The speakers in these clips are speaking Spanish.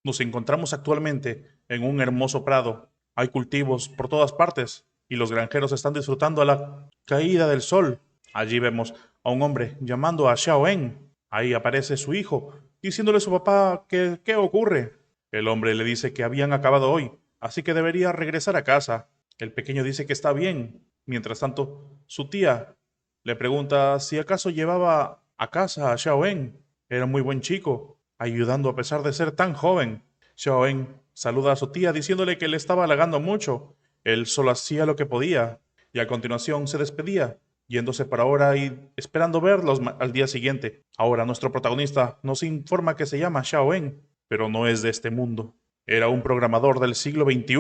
Nos encontramos actualmente en un hermoso prado. Hay cultivos por todas partes y los granjeros están disfrutando a la caída del sol. Allí vemos a un hombre llamando a Xiao En. Ahí aparece su hijo, diciéndole a su papá que qué ocurre. El hombre le dice que habían acabado hoy, así que debería regresar a casa. El pequeño dice que está bien. Mientras tanto, su tía le pregunta si acaso llevaba a casa a Xiao En. Era un muy buen chico, ayudando a pesar de ser tan joven. Xiao En saluda a su tía diciéndole que le estaba halagando mucho. Él solo hacía lo que podía y a continuación se despedía, yéndose para ahora y esperando verlos al día siguiente. Ahora nuestro protagonista nos informa que se llama Xiao En, pero no es de este mundo. Era un programador del siglo XXI,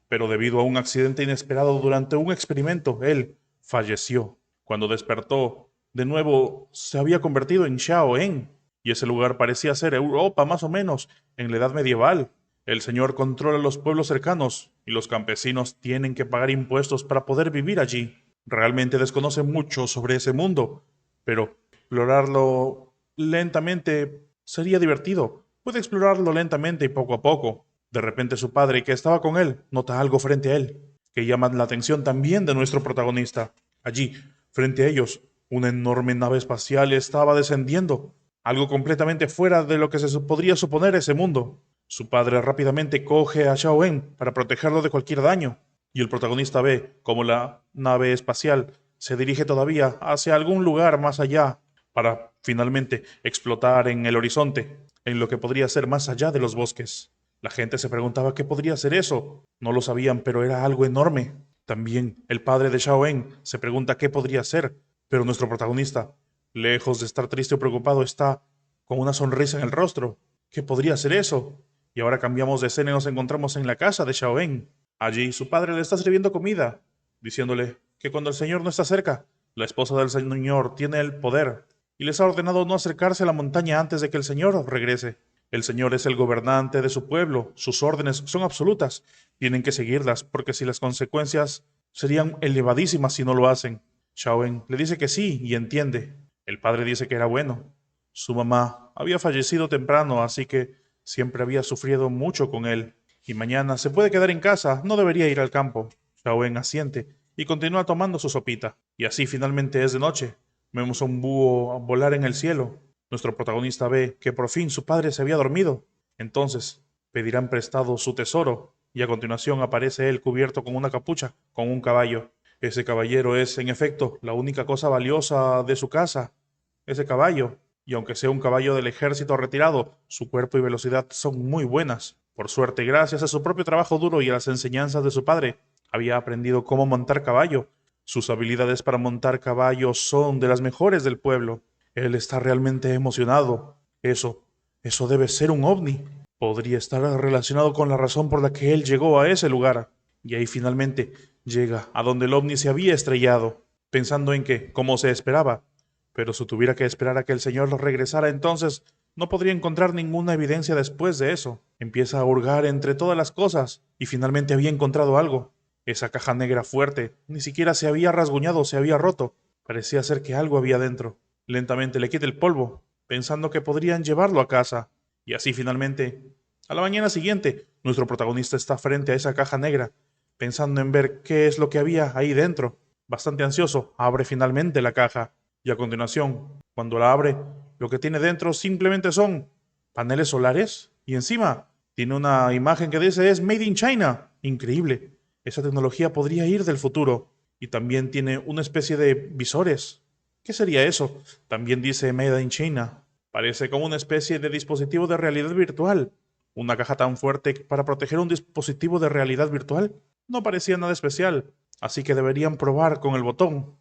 pero debido a un accidente inesperado durante un experimento, él falleció. Cuando despertó, de nuevo se había convertido en Xiao En, y ese lugar parecía ser Europa más o menos, en la edad medieval. El señor controla los pueblos cercanos, y los campesinos tienen que pagar impuestos para poder vivir allí. Realmente desconoce mucho sobre ese mundo, pero explorarlo lentamente sería divertido. Puede explorarlo lentamente y poco a poco. De repente su padre, que estaba con él, nota algo frente a él, que llama la atención también de nuestro protagonista. Allí, frente a ellos, una enorme nave espacial estaba descendiendo, algo completamente fuera de lo que se podría suponer ese mundo. Su padre rápidamente coge a Xiao En para protegerlo de cualquier daño, y el protagonista ve cómo la nave espacial se dirige todavía hacia algún lugar más allá para finalmente explotar en el horizonte, en lo que podría ser más allá de los bosques. La gente se preguntaba qué podría ser eso. No lo sabían, pero era algo enorme. También el padre de Xiao En se pregunta qué podría ser, pero nuestro protagonista, lejos de estar triste o preocupado, está con una sonrisa en el rostro. ¿Qué podría ser eso? Y ahora cambiamos de escena y nos encontramos en la casa de Xiao En. Allí su padre le está sirviendo comida, diciéndole que cuando el señor no está cerca, la esposa del señor tiene el poder y les ha ordenado no acercarse a la montaña antes de que el señor regrese. El señor es el gobernante de su pueblo, sus órdenes son absolutas, tienen que seguirlas porque si las consecuencias serían elevadísimas si no lo hacen. Shawen le dice que sí y entiende. El padre dice que era bueno. Su mamá había fallecido temprano, así que siempre había sufrido mucho con él. Y mañana se puede quedar en casa, no debería ir al campo. Shawen asiente y continúa tomando su sopita. Y así finalmente es de noche. Vemos a un búho volar en el cielo. Nuestro protagonista ve que por fin su padre se había dormido. Entonces pedirán prestado su tesoro y a continuación aparece él cubierto con una capucha, con un caballo. Ese caballero es, en efecto, la única cosa valiosa de su casa, ese caballo. Y aunque sea un caballo del ejército retirado, su cuerpo y velocidad son muy buenas. Por suerte, gracias a su propio trabajo duro y a las enseñanzas de su padre, había aprendido cómo montar caballo. Sus habilidades para montar caballo son de las mejores del pueblo. Él está realmente emocionado. Eso debe ser un ovni. Podría estar relacionado con la razón por la que él llegó a ese lugar. Y ahí finalmente llega a donde el ovni se había estrellado, pensando en que, como se esperaba, pero si tuviera que esperar a que el señor regresara entonces, no podría encontrar ninguna evidencia después de eso. Empieza a hurgar entre todas las cosas y finalmente había encontrado algo. Esa caja negra fuerte ni siquiera se había rasguñado o se había roto. Parecía ser que algo había dentro. Lentamente le quita el polvo, pensando que podrían llevarlo a casa. Y así finalmente, a la mañana siguiente, nuestro protagonista está frente a esa caja negra, pensando en ver qué es lo que había ahí dentro. Bastante ansioso, abre finalmente la caja y a continuación, cuando la abre, lo que tiene dentro simplemente son paneles solares y encima tiene una imagen que dice es Made in China. Increíble. Esa tecnología podría ir del futuro. Y también tiene una especie de visores. ¿Qué sería eso? También dice Made in China. Parece como una especie de dispositivo de realidad virtual. Una caja tan fuerte para proteger un dispositivo de realidad virtual no parecía nada especial, así que deberían probar con el botón.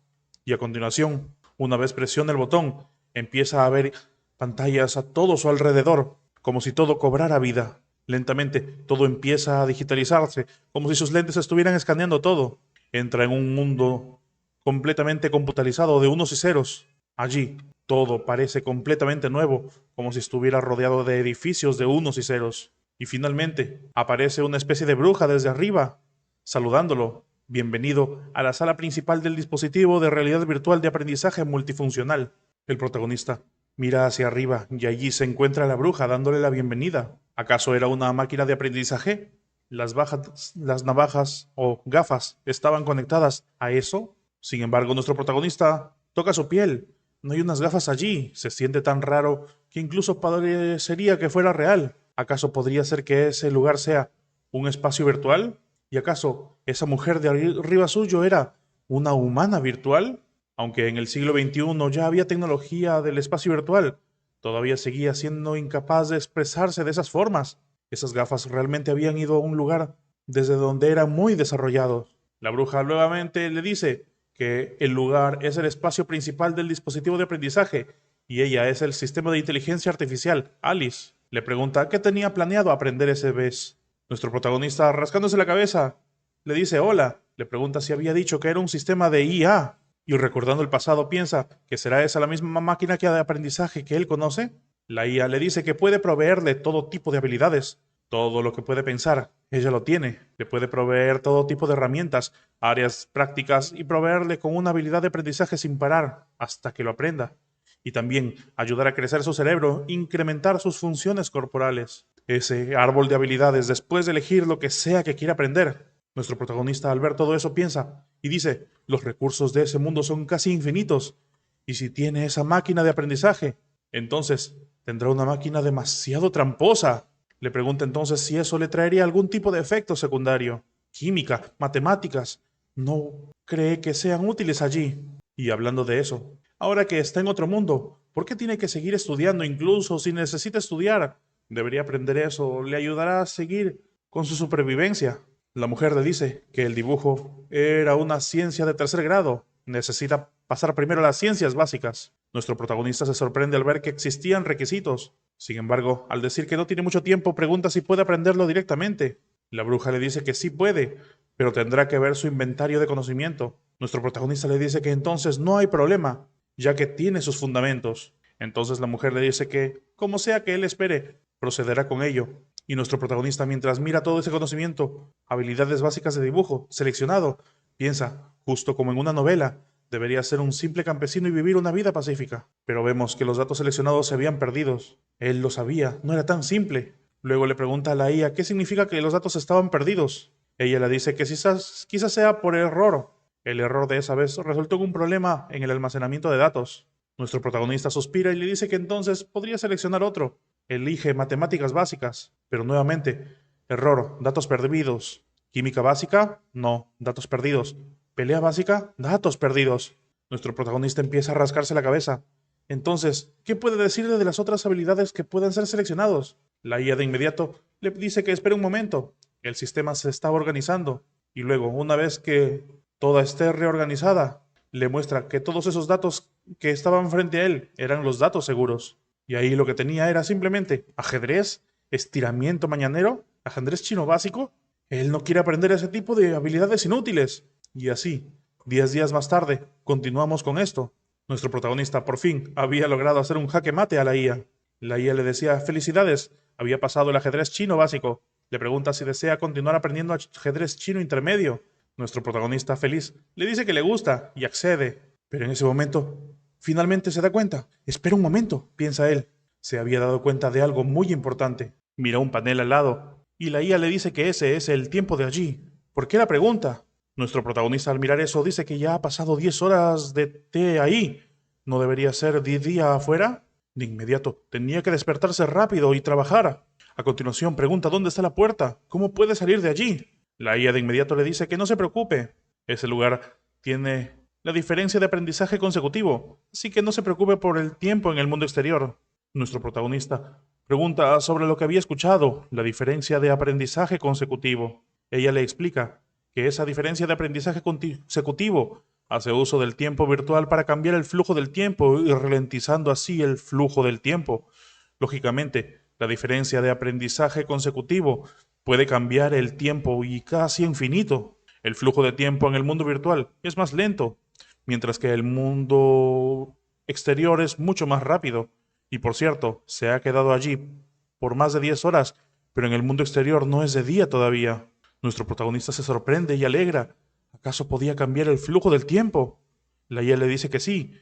Y a continuación, una vez presiona el botón, empieza a ver pantallas a todo su alrededor, como si todo cobrara vida. Lentamente, todo empieza a digitalizarse, como si sus lentes estuvieran escaneando todo. Entra en un mundo completamente computarizado de unos y ceros. Allí, todo parece completamente nuevo, como si estuviera rodeado de edificios de unos y ceros. Y finalmente, aparece una especie de bruja desde arriba, saludándolo. Bienvenido a la sala principal del dispositivo de realidad virtual de aprendizaje multifuncional. El protagonista mira hacia arriba y allí se encuentra la bruja dándole la bienvenida. ¿Acaso era una máquina de aprendizaje? Las navajas o gafas estaban conectadas a eso. Sin embargo, nuestro protagonista toca su piel. No hay unas gafas allí. Se siente tan raro que incluso parecería que fuera real. ¿Acaso podría ser que ese lugar sea un espacio virtual? ¿Y acaso esa mujer de arriba suyo era una humana virtual? Aunque en el siglo XXI ya había tecnología del espacio virtual, todavía seguía siendo incapaz de expresarse de esas formas. Esas gafas realmente habían ido a un lugar desde donde eran muy desarrollados. La bruja nuevamente le dice que el lugar es el espacio principal del dispositivo de aprendizaje y ella es el sistema de inteligencia artificial, Alice. Le pregunta qué tenía planeado aprender ese vez. Nuestro protagonista, rascándose la cabeza, le dice hola. Le pregunta si había dicho que era un sistema de IA. Y recordando el pasado piensa que será esa la misma máquina que de aprendizaje que él conoce. La IA le dice que puede proveerle todo tipo de habilidades, todo lo que puede pensar, ella lo tiene. Le puede proveer todo tipo de herramientas, áreas prácticas y proveerle con una habilidad de aprendizaje sin parar hasta que lo aprenda. Y también ayudar a crecer su cerebro, incrementar sus funciones corporales. Ese árbol de habilidades después de elegir lo que sea que quiera aprender. Nuestro protagonista al ver todo eso piensa y dice, los recursos de ese mundo son casi infinitos. Y si tiene esa máquina de aprendizaje, entonces tendrá una máquina demasiado tramposa. Le pregunta entonces si eso le traería algún tipo de efecto secundario. Química, matemáticas. No cree que sean útiles allí. Y hablando de eso, ahora que está en otro mundo, ¿por qué tiene que seguir estudiando incluso si necesita estudiar? Debería aprender eso, le ayudará a seguir con su supervivencia. La mujer le dice que el dibujo era una ciencia de tercer grado. Necesita pasar primero las ciencias básicas. Nuestro protagonista se sorprende al ver que existían requisitos. Sin embargo, al decir que no tiene mucho tiempo, pregunta si puede aprenderlo directamente. La bruja le dice que sí puede, pero tendrá que ver su inventario de conocimiento. Nuestro protagonista le dice que entonces no hay problema, ya que tiene sus fundamentos. Entonces la mujer le dice que, como sea que él espere, procederá con ello. Y nuestro protagonista, mientras mira todo ese conocimiento, habilidades básicas de dibujo, seleccionado, piensa, justo como en una novela, debería ser un simple campesino y vivir una vida pacífica. Pero vemos que los datos seleccionados se habían perdidos. Él lo sabía, no era tan simple. Luego le pregunta a la IA qué significa que los datos estaban perdidos. Ella le dice que quizás sea por error. El error de esa vez resultó en un problema en el almacenamiento de datos. Nuestro protagonista suspira y le dice que entonces podría seleccionar otro. Elige matemáticas básicas, pero nuevamente, error, datos perdidos. Química básica, no, datos perdidos. Pelea básica, datos perdidos. Nuestro protagonista empieza a rascarse la cabeza. Entonces, ¿qué puede decirle de las otras habilidades que puedan ser seleccionados? La IA de inmediato le dice que espere un momento. El sistema se está organizando. Y luego, una vez que toda esté reorganizada, le muestra que todos esos datos que estaban frente a él eran los datos seguros. Y ahí lo que tenía era simplemente ajedrez, estiramiento mañanero, ajedrez chino básico. Él no quiere aprender ese tipo de habilidades inútiles. Y así, 10 días más tarde, continuamos con esto. Nuestro protagonista por fin había logrado hacer un jaque mate a la IA. La IA le decía, felicidades, había pasado el ajedrez chino básico. Le pregunta si desea continuar aprendiendo ajedrez chino intermedio. Nuestro protagonista feliz le dice que le gusta y accede. Pero en ese momento, finalmente se da cuenta. Espera un momento, piensa él. Se había dado cuenta de algo muy importante. Mira un panel al lado y la IA le dice que ese es el tiempo de allí. ¿Por qué la pregunta? Nuestro protagonista al mirar eso dice que ya ha pasado 10 horas de té ahí. ¿No debería ser de día afuera? De inmediato, tenía que despertarse rápido y trabajar. A continuación pregunta dónde está la puerta, cómo puede salir de allí. La IA de inmediato le dice que no se preocupe. Ese lugar tiene la diferencia de aprendizaje consecutivo, así que no se preocupe por el tiempo en el mundo exterior. Nuestro protagonista pregunta sobre lo que había escuchado, la diferencia de aprendizaje consecutivo. Ella le explica que esa diferencia de aprendizaje consecutivo hace uso del tiempo virtual para cambiar el flujo del tiempo y ralentizando así el flujo del tiempo. Lógicamente, la diferencia de aprendizaje consecutivo puede cambiar el tiempo y casi infinito. El flujo de tiempo en el mundo virtual es más lento, mientras que el mundo exterior es mucho más rápido. Y por cierto, se ha quedado allí por más de 10 horas, pero en el mundo exterior no es de día todavía. Nuestro protagonista se sorprende y alegra. ¿Acaso podía cambiar el flujo del tiempo? La IA le dice que sí,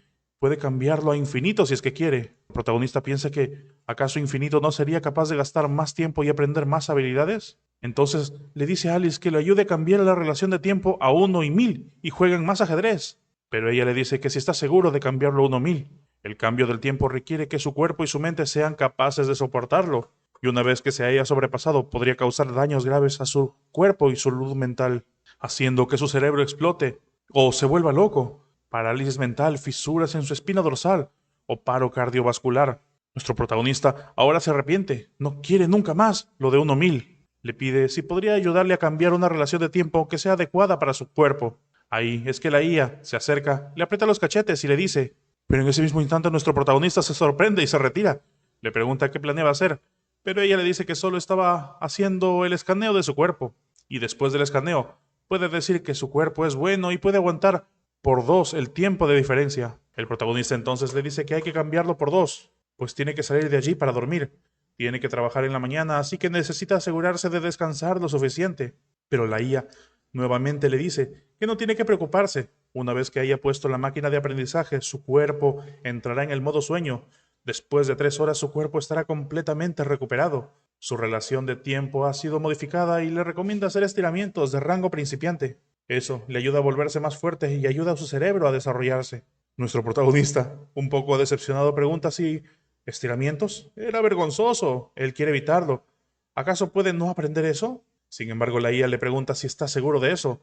puede cambiarlo a infinito si es que quiere. El protagonista piensa que ¿acaso infinito no sería capaz de gastar más tiempo y aprender más habilidades? Entonces le dice a Alice que le ayude a cambiar la relación de tiempo a 1 y 1000 y jueguen más ajedrez. Pero ella le dice que si está seguro de cambiarlo a 1 1000. El cambio del tiempo requiere que su cuerpo y su mente sean capaces de soportarlo, y una vez que se haya sobrepasado podría causar daños graves a su cuerpo y su salud mental, haciendo que su cerebro explote o se vuelva loco, parálisis mental, fisuras en su espina dorsal o paro cardiovascular. Nuestro protagonista ahora se arrepiente, no quiere nunca más lo de 1 1000. Le pide si podría ayudarle a cambiar una relación de tiempo que sea adecuada para su cuerpo. Ahí es que la IA se acerca, le aprieta los cachetes y le dice, pero en ese mismo instante nuestro protagonista se sorprende y se retira. Le pregunta qué planeaba hacer, pero ella le dice que solo estaba haciendo el escaneo de su cuerpo. Y después del escaneo, puede decir que su cuerpo es bueno y puede aguantar por 2 el tiempo de diferencia. El protagonista entonces le dice que hay que cambiarlo por 2, pues tiene que salir de allí para dormir. Tiene que trabajar en la mañana, así que necesita asegurarse de descansar lo suficiente. Pero la IA nuevamente le dice que no tiene que preocuparse. Una vez que haya puesto la máquina de aprendizaje, su cuerpo entrará en el modo sueño. Después de 3 horas su cuerpo estará completamente recuperado. Su relación de tiempo ha sido modificada y le recomienda hacer estiramientos de rango principiante. Eso le ayuda a volverse más fuerte y ayuda a su cerebro a desarrollarse. Nuestro protagonista, un poco decepcionado, pregunta si ¿estiramientos? Era vergonzoso. Él quiere evitarlo. ¿Acaso puede no aprender eso? Sin embargo, la IA le pregunta si está seguro de eso.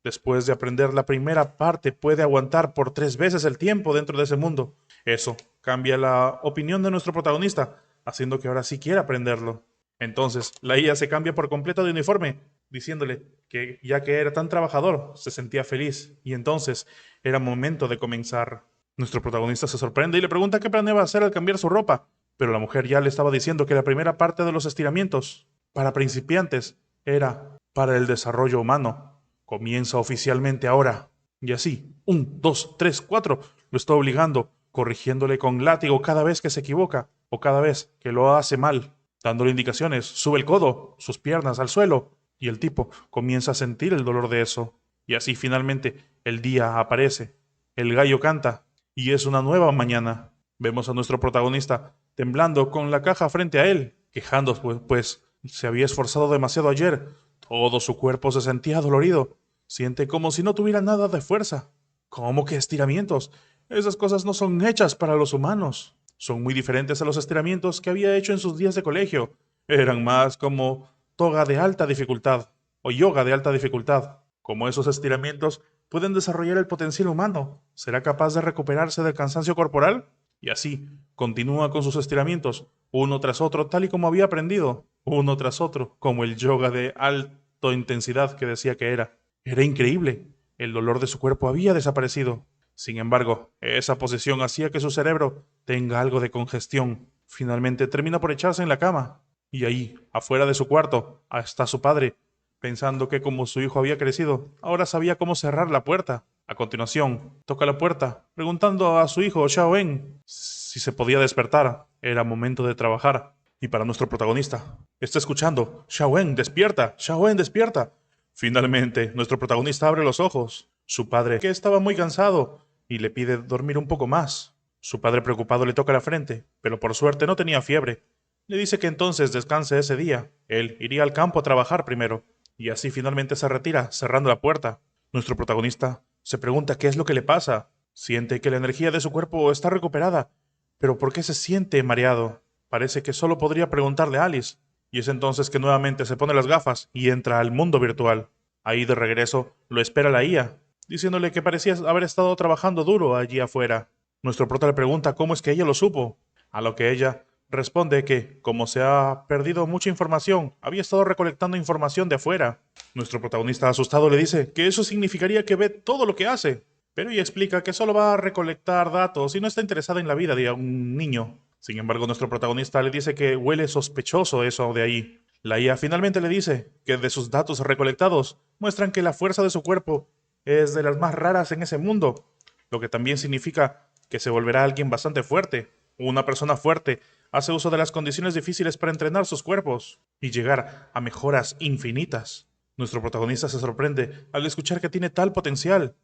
Después de aprender la primera parte, puede aguantar por 3 veces el tiempo dentro de ese mundo. Eso cambia la opinión de nuestro protagonista, haciendo que ahora sí quiera aprenderlo. Entonces, la IA se cambia por completo de uniforme, diciéndole que ya que era tan trabajador, se sentía feliz, y entonces era momento de comenzar. Nuestro protagonista se sorprende y le pregunta qué planeaba hacer al cambiar su ropa, pero la mujer ya le estaba diciendo que la primera parte de los estiramientos, para principiantes, era para el desarrollo humano. Comienza oficialmente ahora. Y así, 1, 2, 3, 4, lo está obligando, corrigiéndole con látigo cada vez que se equivoca o cada vez que lo hace mal, dándole indicaciones, sube el codo, sus piernas al suelo, y el tipo comienza a sentir el dolor de eso. Y así finalmente el día aparece, el gallo canta, y es una nueva mañana. Vemos a nuestro protagonista temblando con la caja frente a él, quejándose pues se había esforzado demasiado ayer. Todo su cuerpo se sentía dolorido. Siente como si no tuviera nada de fuerza. ¿Cómo que estiramientos? Esas cosas no son hechas para los humanos. Son muy diferentes a los estiramientos que había hecho en sus días de colegio. Eran más como toga de alta dificultad o yoga de alta dificultad. Como esos estiramientos pueden desarrollar el potencial humano, ¿será capaz de recuperarse del cansancio corporal? Y así, continúa con sus estiramientos, uno tras otro, tal y como había aprendido, uno tras otro, como el yoga de alta intensidad que decía que era. Era increíble. El dolor de su cuerpo había desaparecido. Sin embargo, esa posición hacía que su cerebro tenga algo de congestión. Finalmente termina por echarse en la cama. Y ahí, afuera de su cuarto, está su padre, pensando que como su hijo había crecido, ahora sabía cómo cerrar la puerta. A continuación, toca la puerta, preguntando a su hijo Xiao Wen si se podía despertar. Era momento de trabajar. Y para nuestro protagonista, está escuchando: Xiao Wen, despierta, Xiao Wen, despierta. Finalmente, nuestro protagonista abre los ojos. Su padre, que estaba muy cansado, y le pide dormir un poco más. Su padre preocupado le toca la frente, pero por suerte no tenía fiebre. Le dice que entonces descanse ese día. Él iría al campo a trabajar primero. Y así finalmente se retira, cerrando la puerta. Nuestro protagonista se pregunta qué es lo que le pasa. Siente que la energía de su cuerpo está recuperada. Pero ¿por qué se siente mareado? Parece que solo podría preguntarle a Alice. Y es entonces que nuevamente se pone las gafas y entra al mundo virtual. Ahí de regreso lo espera la IA, diciéndole que parecía haber estado trabajando duro allí afuera. Nuestro prota le pregunta cómo es que ella lo supo, a lo que ella responde que, como se ha perdido mucha información, había estado recolectando información de afuera. Nuestro protagonista asustado le dice que eso significaría que ve todo lo que hace, pero ella explica que solo va a recolectar datos y no está interesada en la vida de un niño. Sin embargo, nuestro protagonista le dice que huele sospechoso eso de ahí. La IA finalmente le dice que de sus datos recolectados muestran que la fuerza de su cuerpo es de las más raras en ese mundo, lo que también significa que se volverá alguien bastante fuerte. Una persona fuerte hace uso de las condiciones difíciles para entrenar sus cuerpos y llegar a mejoras infinitas. Nuestro protagonista se sorprende al escuchar que tiene tal potencial.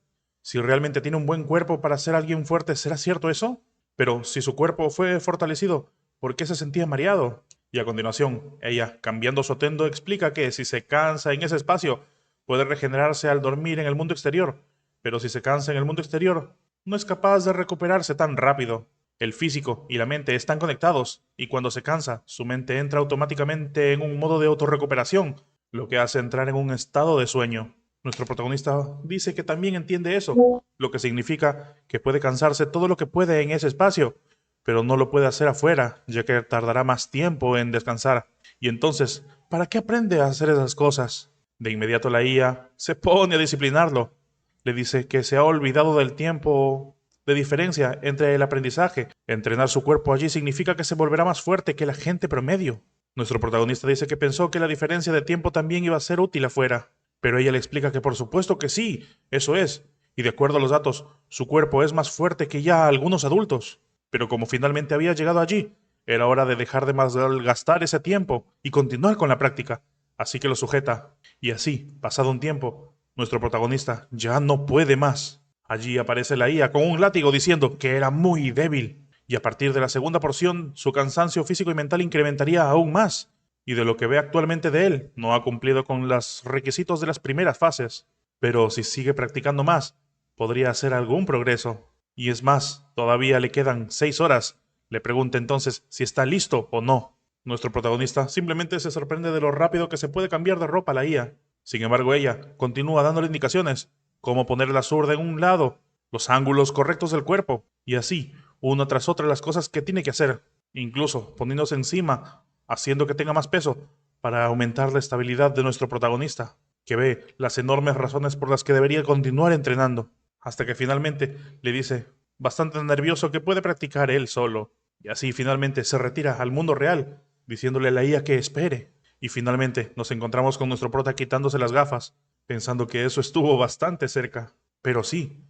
Si realmente tiene un buen cuerpo para ser alguien fuerte, ¿será cierto eso? Pero si su cuerpo fue fortalecido, ¿por qué se sentía mareado? Y a continuación, ella, cambiando su atuendo, explica que si se cansa en ese espacio, puede regenerarse al dormir en el mundo exterior, pero si se cansa en el mundo exterior, no es capaz de recuperarse tan rápido. El físico y la mente están conectados, y cuando se cansa, su mente entra automáticamente en un modo de autorrecuperación, lo que hace entrar en un estado de sueño. Nuestro protagonista dice que también entiende eso, lo que significa que puede cansarse todo lo que puede en ese espacio, pero no lo puede hacer afuera, ya que tardará más tiempo en descansar. Y entonces, ¿para qué aprende a hacer esas cosas? De inmediato la IA se pone a disciplinarlo. Le dice que se ha olvidado del tiempo de diferencia entre el aprendizaje. Entrenar su cuerpo allí significa que se volverá más fuerte que la gente promedio. Nuestro protagonista dice que pensó que la diferencia de tiempo también iba a ser útil afuera, pero ella le explica que por supuesto que sí, eso es, y de acuerdo a los datos, su cuerpo es más fuerte que ya algunos adultos. Pero como finalmente había llegado allí, era hora de dejar de malgastar ese tiempo y continuar con la práctica. Así que lo sujeta, y así, pasado un tiempo, nuestro protagonista ya no puede más. Allí aparece la IA con un látigo diciendo que era muy débil, y a partir de la segunda porción su cansancio físico y mental incrementaría aún más, y de lo que ve actualmente de él, no ha cumplido con los requisitos de las primeras fases, pero si sigue practicando más, podría hacer algún progreso. Y es más, todavía le quedan 6 horas. Le pregunta entonces si está listo o no. Nuestro protagonista simplemente se sorprende de lo rápido que se puede cambiar de ropa la IA. Sin embargo, ella continúa dándole indicaciones, cómo poner la zurda en un lado, los ángulos correctos del cuerpo, y así, una tras otra las cosas que tiene que hacer, incluso poniéndose encima, haciendo que tenga más peso, para aumentar la estabilidad de nuestro protagonista, que ve las enormes razones por las que debería continuar entrenando, hasta que finalmente le dice, bastante nervioso, que puede practicar él solo, y así finalmente se retira al mundo real, diciéndole a la IA que espere. Y finalmente nos encontramos con nuestro prota quitándose las gafas, pensando que eso estuvo bastante cerca. Pero sí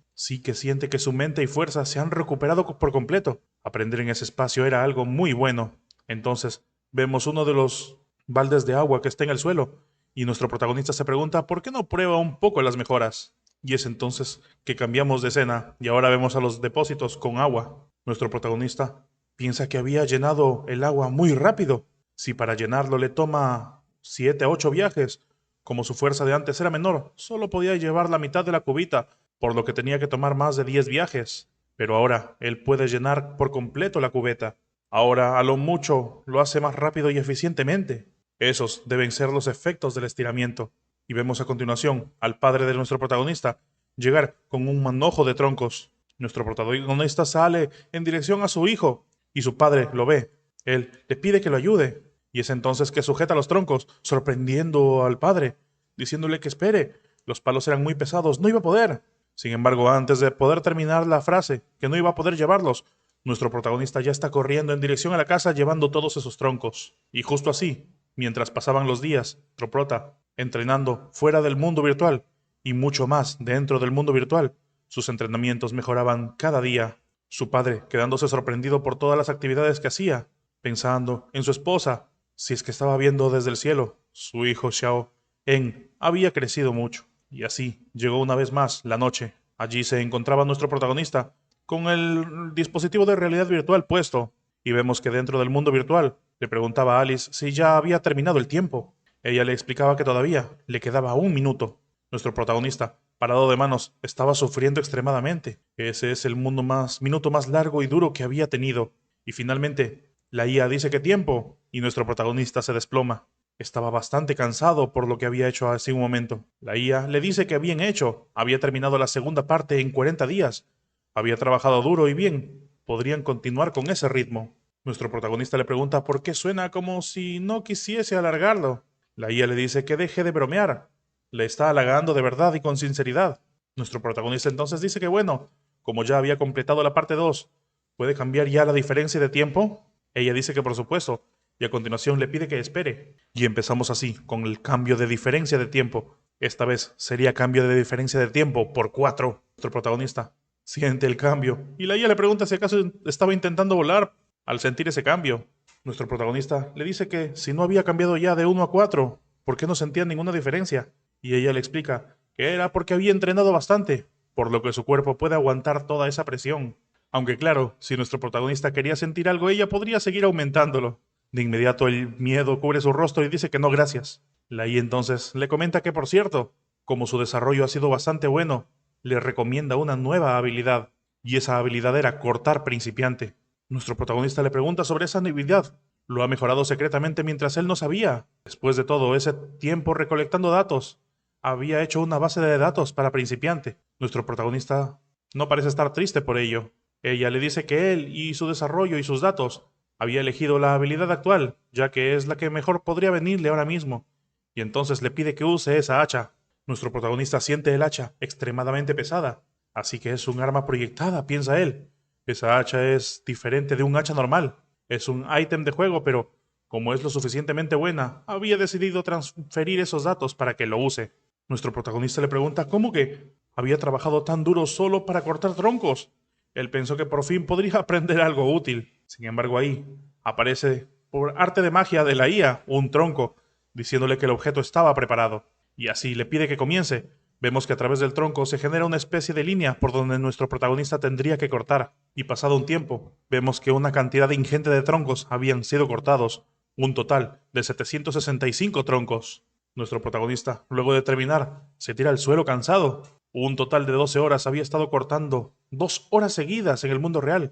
que siente que su mente y fuerza se han recuperado por completo. Aprender en ese espacio era algo muy bueno. Entonces, vemos uno de los baldes de agua que está en el suelo, y nuestro protagonista se pregunta por qué no prueba un poco las mejoras. Y es entonces que cambiamos de escena y ahora vemos a los depósitos con agua. Nuestro protagonista piensa que había llenado el agua muy rápido. Si para llenarlo le toma 7 a 8 viajes, como su fuerza de antes era menor, solo podía llevar la mitad de la cubita, por lo que tenía que tomar más de 10 viajes. Pero ahora él puede llenar por completo la cubeta. Ahora, a lo mucho, lo hace más rápido y eficientemente. Esos deben ser los efectos del estiramiento. Y vemos a continuación al padre de nuestro protagonista llegar con un manojo de troncos. Nuestro protagonista sale en dirección a su hijo y su padre lo ve. Él le pide que lo ayude y es entonces que sujeta los troncos, sorprendiendo al padre, diciéndole que espere. Los palos eran muy pesados, no iba a poder. Sin embargo, antes de poder terminar la frase, que no iba a poder llevarlos, nuestro protagonista ya está corriendo en dirección a la casa llevando todos esos troncos. Y justo así, mientras pasaban los días, nuestro prota, entrenando fuera del mundo virtual y mucho más dentro del mundo virtual, sus entrenamientos mejoraban cada día. Su padre, quedándose sorprendido por todas las actividades que hacía, pensando en su esposa, si es que estaba viendo desde el cielo, su hijo Xiao En había crecido mucho. Y así llegó una vez más la noche. Allí se encontraba nuestro protagonista, con el dispositivo de realidad virtual puesto, y vemos que dentro del mundo virtual le preguntaba a Alice si ya había terminado el tiempo. Ella le explicaba que todavía le quedaba un minuto. Nuestro protagonista, parado de manos, estaba sufriendo extremadamente. Ese es el minuto más largo y duro que había tenido. Y finalmente, la IA dice que tiempo, y nuestro protagonista se desploma. Estaba bastante cansado por lo que había hecho hace un momento. La IA le dice que bien hecho, había terminado la segunda parte en 40 días. Había trabajado duro y bien. Podrían continuar con ese ritmo. Nuestro protagonista le pregunta por qué suena como si no quisiese alargarlo. La IA le dice que deje de bromear. Le está halagando de verdad y con sinceridad. Nuestro protagonista entonces dice que bueno, como ya había completado la parte 2, ¿puede cambiar ya la diferencia de tiempo? Ella dice que por supuesto, y a continuación le pide que espere. Y empezamos así, con el cambio de diferencia de tiempo. Esta vez sería cambio de diferencia de tiempo por 4. Nuestro protagonista siente el cambio, y la IA le pregunta si acaso estaba intentando volar al sentir ese cambio. Nuestro protagonista le dice que si no había cambiado ya de 1 a 4, ¿por qué no sentía ninguna diferencia? Y ella le explica que era porque había entrenado bastante, por lo que su cuerpo puede aguantar toda esa presión. Aunque claro, si nuestro protagonista quería sentir algo, ella podría seguir aumentándolo. De inmediato el miedo cubre su rostro y dice que no gracias. La I entonces le comenta que, por cierto, como su desarrollo ha sido bastante bueno, le recomienda una nueva habilidad, y esa habilidad era cortar principiante. Nuestro protagonista le pregunta sobre esa habilidad. Lo ha mejorado secretamente mientras él no sabía. Después de todo ese tiempo recolectando datos, había hecho una base de datos para principiante. Nuestro protagonista no parece estar triste por ello. Ella le dice que él y su desarrollo y sus datos había elegido la habilidad actual, ya que es la que mejor podría venirle ahora mismo, y entonces le pide que use esa hacha. Nuestro protagonista siente el hacha extremadamente pesada, así que es un arma proyectada, piensa él. Esa hacha es diferente de un hacha normal. Es un ítem de juego, pero como es lo suficientemente buena, había decidido transferir esos datos para que lo use. Nuestro protagonista le pregunta cómo que había trabajado tan duro solo para cortar troncos. Él pensó que por fin podría aprender algo útil. Sin embargo, ahí aparece, por arte de magia de la IA, un tronco, diciéndole que el objeto estaba preparado. Y así le pide que comience. Vemos que a través del tronco se genera una especie de línea por donde nuestro protagonista tendría que cortar. Y pasado un tiempo, vemos que una cantidad ingente de troncos habían sido cortados. Un total de 765 troncos. Nuestro protagonista, luego de terminar, se tira al suelo cansado. Un total de 12 horas había estado cortando, 2 horas seguidas en el mundo real.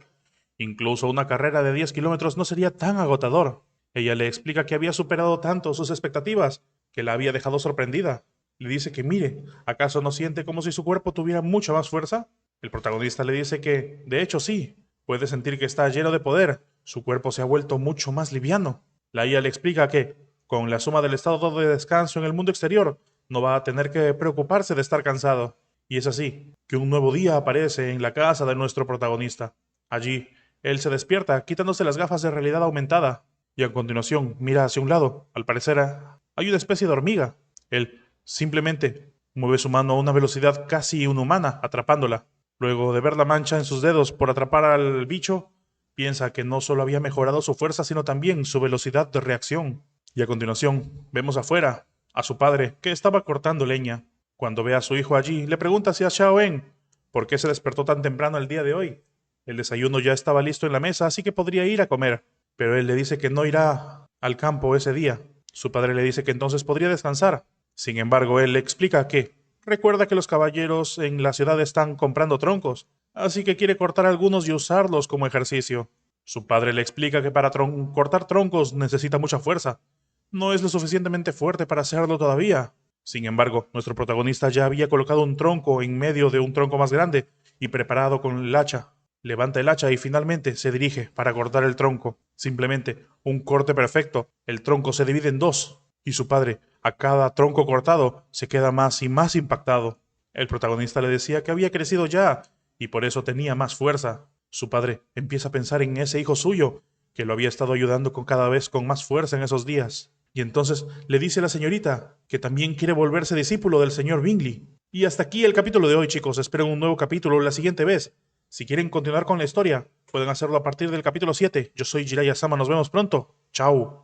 Incluso una carrera de 10 kilómetros no sería tan agotador. Ella le explica que había superado tanto sus expectativas, que la había dejado sorprendida. Le dice que mire, ¿acaso no siente como si su cuerpo tuviera mucha más fuerza? El protagonista le dice que, de hecho sí, puede sentir que está lleno de poder, su cuerpo se ha vuelto mucho más liviano. La IA le explica que, con la suma del estado de descanso en el mundo exterior, no va a tener que preocuparse de estar cansado. Y es así, que un nuevo día aparece en la casa de nuestro protagonista. Allí, él se despierta, quitándose las gafas de realidad aumentada, y a continuación mira hacia un lado. Al parecer, hay una especie de hormiga. Él simplemente mueve su mano a una velocidad casi inhumana, atrapándola. Luego de ver la mancha en sus dedos por atrapar al bicho, piensa que no solo había mejorado su fuerza, sino también su velocidad de reacción. Y a continuación, vemos afuera a su padre, que estaba cortando leña. Cuando ve a su hijo allí, le pregunta hacia Xiao En por qué se despertó tan temprano el día de hoy. El desayuno ya estaba listo en la mesa, así que podría ir a comer. Pero él le dice que no irá al campo ese día. Su padre le dice que entonces podría descansar. Sin embargo, él le explica que recuerda que los caballeros en la ciudad están comprando troncos, así que quiere cortar algunos y usarlos como ejercicio. Su padre le explica que para cortar troncos necesita mucha fuerza. No es lo suficientemente fuerte para hacerlo todavía. Sin embargo, nuestro protagonista ya había colocado un tronco en medio de un tronco más grande y preparado con el hacha. Levanta el hacha y finalmente se dirige para cortar el tronco. Simplemente un corte perfecto. El tronco se divide en dos y su padre, a cada tronco cortado, se queda más y más impactado. El protagonista le decía que había crecido ya y por eso tenía más fuerza. Su padre empieza a pensar en ese hijo suyo, que lo había estado ayudando cada vez con más fuerza en esos días. Y entonces le dice a la señorita que también quiere volverse discípulo del señor Bingley. Y hasta aquí el capítulo de hoy, chicos. Espero un nuevo capítulo la siguiente vez. Si quieren continuar con la historia, pueden hacerlo a partir del capítulo 7. Yo soy Jiraiya Sama, nos vemos pronto. Chao.